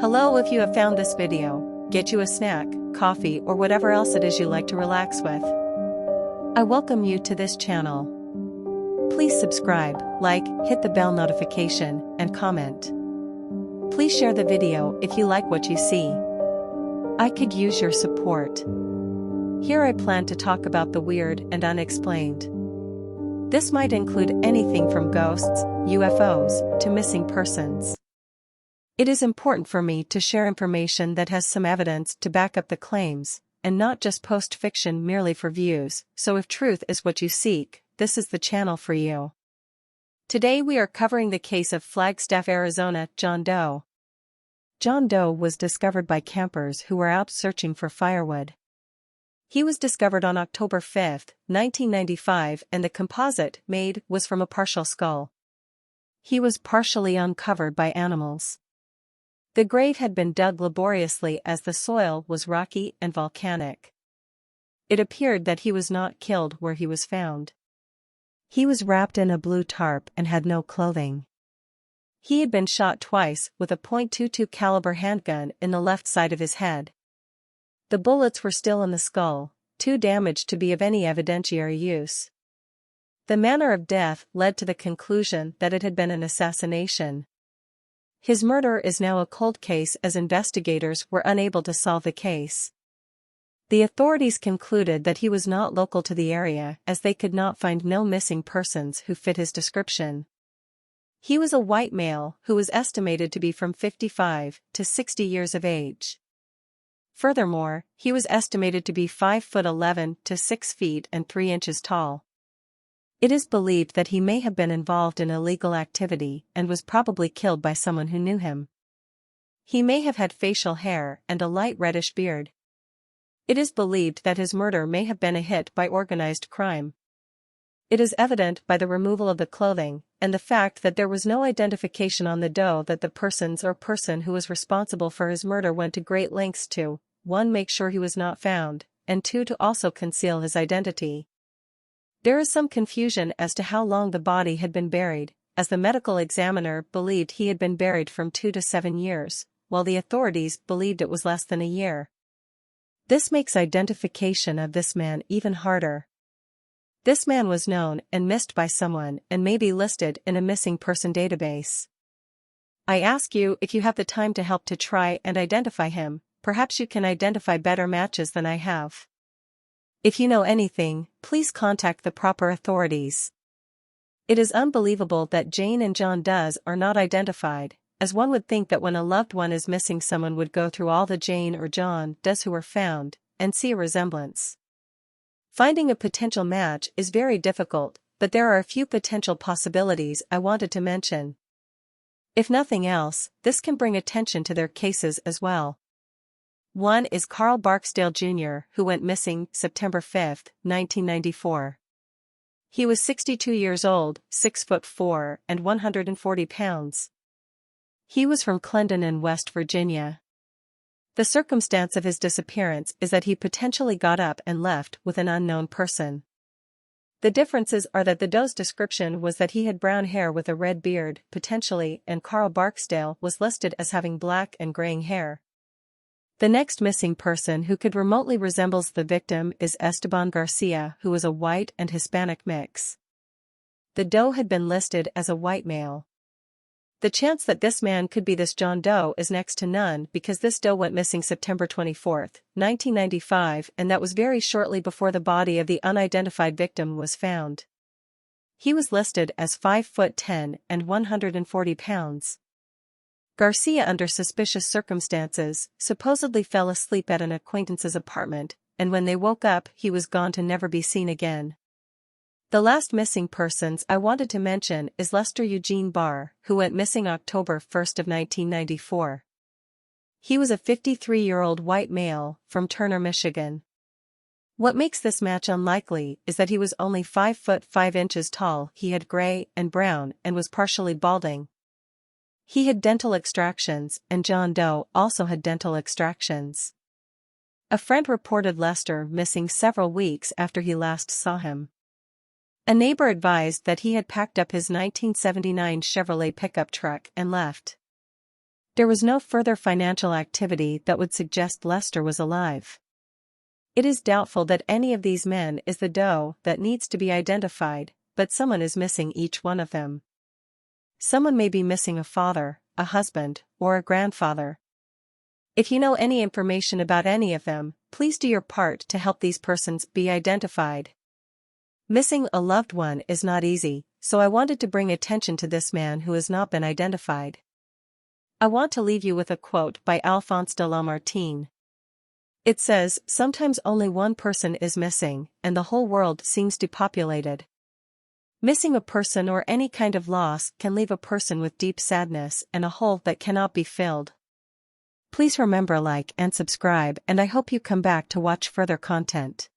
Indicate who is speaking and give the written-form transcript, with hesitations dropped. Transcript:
Speaker 1: Hello, if you have found this video, get you a snack, coffee or whatever else it is you like to relax with. I welcome you to this channel. Please subscribe, like, hit the bell notification, and comment. Please share the video if you like what you see. I could use your support. Here I plan to talk about the weird and unexplained. This might include anything from ghosts, UFOs, to missing persons. It is important for me to share information that has some evidence to back up the claims, and not just post fiction merely for views, so if truth is what you seek, this is the channel for you. Today we are covering the case of Flagstaff, Arizona, John Doe. John Doe was discovered by campers who were out searching for firewood. He was discovered on October 5, 1995, and the composite made was from a partial skull. He was partially uncovered by animals. The grave had been dug laboriously as the soil was rocky and volcanic. It appeared that he was not killed where he was found. He was wrapped in a blue tarp and had no clothing. He had been shot twice with a .22 caliber handgun in the left side of his head. The bullets were still in the skull, too damaged to be of any evidentiary use. The manner of death led to the conclusion that it had been an assassination. His murder is now a cold case as investigators were unable to solve the case. The authorities concluded that he was not local to the area as they could not find no missing persons who fit his description. He was a white male who was estimated to be from 55 to 60 years of age. Furthermore, he was estimated to be 5'11" to 6 feet and 3 inches tall. It is believed that he may have been involved in illegal activity and was probably killed by someone who knew him. He may have had facial hair and a light reddish beard. It is believed that his murder may have been a hit by organized crime. It is evident by the removal of the clothing and the fact that there was no identification on the Doe that the person who was responsible for his murder went to great lengths to, 1. Make sure he was not found, and 2. To also conceal his identity. There is some confusion as to how long the body had been buried, as the medical examiner believed he had been buried from 2 to 7 years, while the authorities believed it was less than a year. This makes identification of this man even harder. This man was known and missed by someone and may be listed in a missing person database. I ask you if you have the time to help to try and identify him, perhaps you can identify better matches than I have. If you know anything, please contact the proper authorities. It is unbelievable that Jane and John Does are not identified, as one would think that when a loved one is missing someone would go through all the Jane or John Does who were found, and see a resemblance. Finding a potential match is very difficult, but there are a few potential possibilities I wanted to mention. If nothing else, this can bring attention to their cases as well. One is Carl Barksdale Jr., who went missing September 5, 1994. He was 62 years old, 6'4", and 140 pounds. He was from Clendon in West Virginia. The circumstance of his disappearance is that he potentially got up and left with an unknown person. The differences are that the Doe's description was that he had brown hair with a red beard, potentially, and Carl Barksdale was listed as having black and graying hair. The next missing person who could remotely resembles the victim is Esteban Garcia, who was a white and Hispanic mix. The Doe had been listed as a white male. The chance that this man could be this John Doe is next to none because this Doe went missing September 24, 1995, and that was very shortly before the body of the unidentified victim was found. He was listed as 5'10" and 140 pounds. Garcia, under suspicious circumstances, supposedly fell asleep at an acquaintance's apartment, and when they woke up he was gone to never be seen again. The last missing persons I wanted to mention is Lester Eugene Barr, who went missing October 1 of 1994. He was a 53-year-old white male from Turner, Michigan. What makes this match unlikely is that he was only 5 foot 5 inches tall, he had gray and brown and was partially balding. He had dental extractions, and John Doe also had dental extractions. A friend reported Lester missing several weeks after he last saw him. A neighbor advised that he had packed up his 1979 Chevrolet pickup truck and left. There was no further financial activity that would suggest Lester was alive. It is doubtful that any of these men is the Doe that needs to be identified, but someone is missing each one of them. Someone may be missing a father, a husband, or a grandfather. If you know any information about any of them, please do your part to help these persons be identified. Missing a loved one is not easy, so I wanted to bring attention to this man who has not been identified. I want to leave you with a quote by Alphonse de Lamartine. It says, "Sometimes only one person is missing, and the whole world seems depopulated." Missing a person or any kind of loss can leave a person with deep sadness and a hole that cannot be filled. Please remember, like and subscribe, and I hope you come back to watch further content.